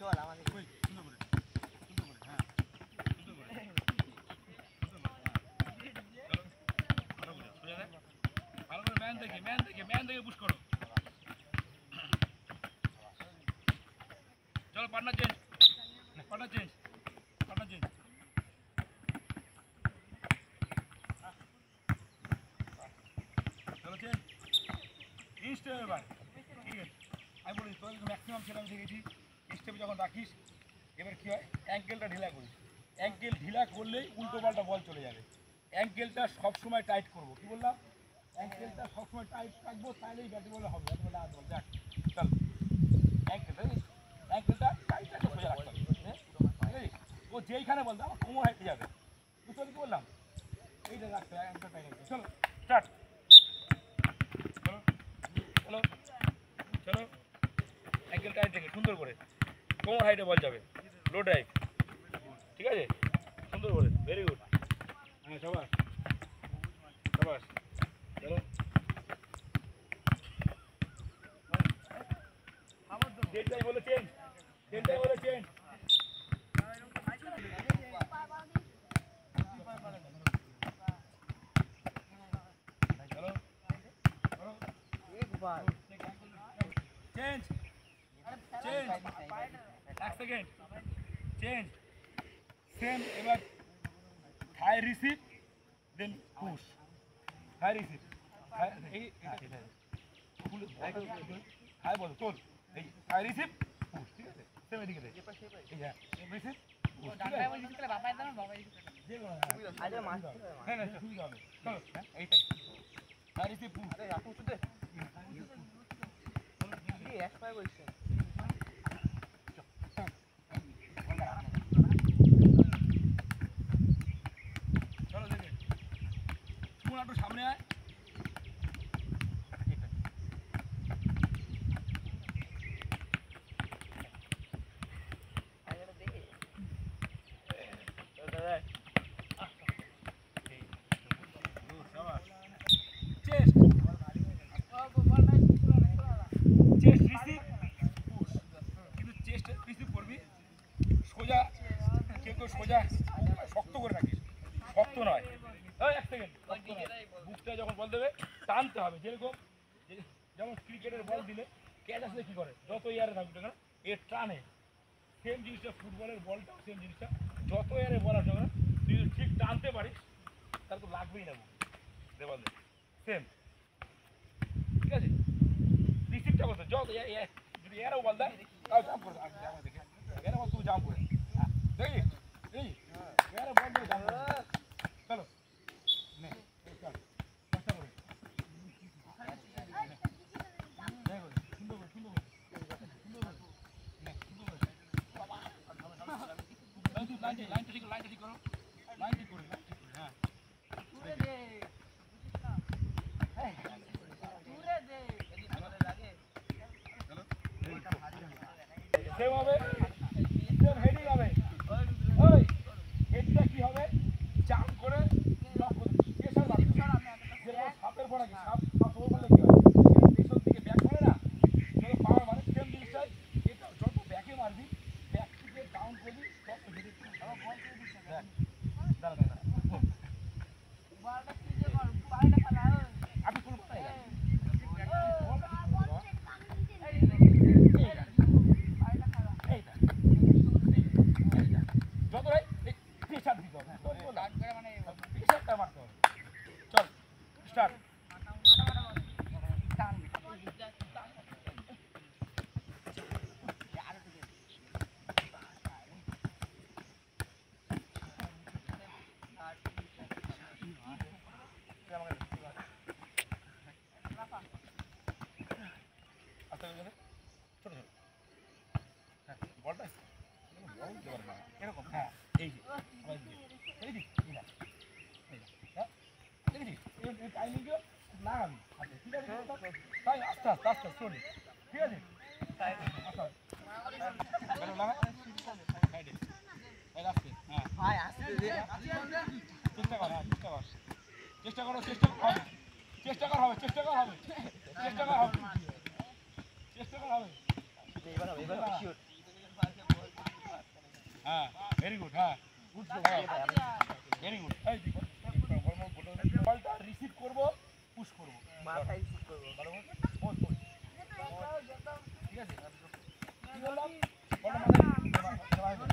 চল আমাদের ওই সুন্দর করে হ্যাঁ সুন্দর করে চলো ভালো করে সোজা দেখ ভালো করে ম্যান থেকে পুশ করো চলো পার্টনার চেঞ্জ চলো চেঞ্জ ইনস্টেপ এবার ঠিক আছে আমি বলি তোর ম্যাক্সিমাম ছেলে আমি দেখেছি স্টেপে যখন রাখিস এবার কী হয় অ্যাঙ্কেলটা ঢিলা করিস অ্যাঙ্কেল ঢিলা করলেই উল্টো পাল্টা বল চলে যাবে অ্যাঙ্কেলটা সবসময় টাইট করবো কী বললাম অ্যাঙ্কেলটা সবসময় টাইট রাখবো তাহলেই ব্যাটে বলে হবে ব্যাটে বলে আসবো যাক চল অ্যাঙ্কেলটা টাইট রাখতে সোজা রাখতে হবে ঠিক আছে ও যেইখানে বলতো আমার কোমর হাইটে যাবে বুঝতে পারি কী বললাম এইটা রাখতে হবে অ্যাঙ্কেলটা টাইট রাখতে চলো স্টার্ট চলো চলো অ্যাঙ্কেল টাইট রেখে সুন্দর করে কোমর হাইটে বল যাবে লো ড্রাইভ ঠিক আছে সুন্দর করে ভেরি গুড হ্যাঁ সবাস চলো ডেটটাই বলে change Change. Next again. Change. Same. Ever high receive, then push. High receive. High ball. Told. High receive. Push. ठीक है. Same एडिके दे. Yeah. Receive. Push. डांडा बॉल जिसके लिए बाबा है ना बाबा जिसके लिए. ये लो. अरे मार. नहीं ठीक है. चलो. यही टाइप. High receive. Push. अरे आप पूछ दे. एक्सपायर করছে চলো দেখে সুমন একটু সামনে আয় সোজা শক্ত করে রাখিস শক্ত নয় এক সেকেন্ড বুকটা যখন বল দেবে টানতে হবে যেরকম যেমন ক্রিকেটের বল দিলে ক্যাচ আসলে কী করে যত এয়ারে থাকবে না এর টানে সেম জিনিসটা ফুটবলের বলটাও সেম জিনিসটা যত এয়ারে বল আসবে না তুই যদি ঠিক টানতে পারিস তাহলে তো লাগবেই না বুক বল সেম ঠিক আছে রিসিভটা করতে যত যদি এয়ারেও বল দেয় তাও জাম্প করে দেখে এয়ারে বল তুই জাম্প করে দেখিস चलो लाइन ठीक करो हाँ सेम হবে সেম হেডিং হবে ওই হেডটা কি হবে জাম্প করে ব্লক করে প্রেসার মারবে যেরকম সাপের পড়া কি সাপ সবল বলে কি হয় পেছন থেকে ব্যাক করে না যত পাওয়ার মানে সেম জিনিসটাই এটা যত ব্যাকে মারবি ব্যাক থেকে ডাউন করবি সব হেডে আবার বল করে দিস দাঁড়া বলটা কি যে কর পায়টা খেলা আমি ফুল পাই Start. বলটা এরকম হ্যাঁ এই যে টাইমিং লাগাবি ঠিক আছে তাই আস্তে আস্তে সরি ঠিক আছে চেষ্টা করো হবে হ্যাঁ ভেরি গুড হ্যাঁ ভেরি গুড এই বলটা রিসিভ করব পুশ করব মাথায় পুশ করব পোজ পোজ ঠিক আছে কি বললাম বলটা মাথায়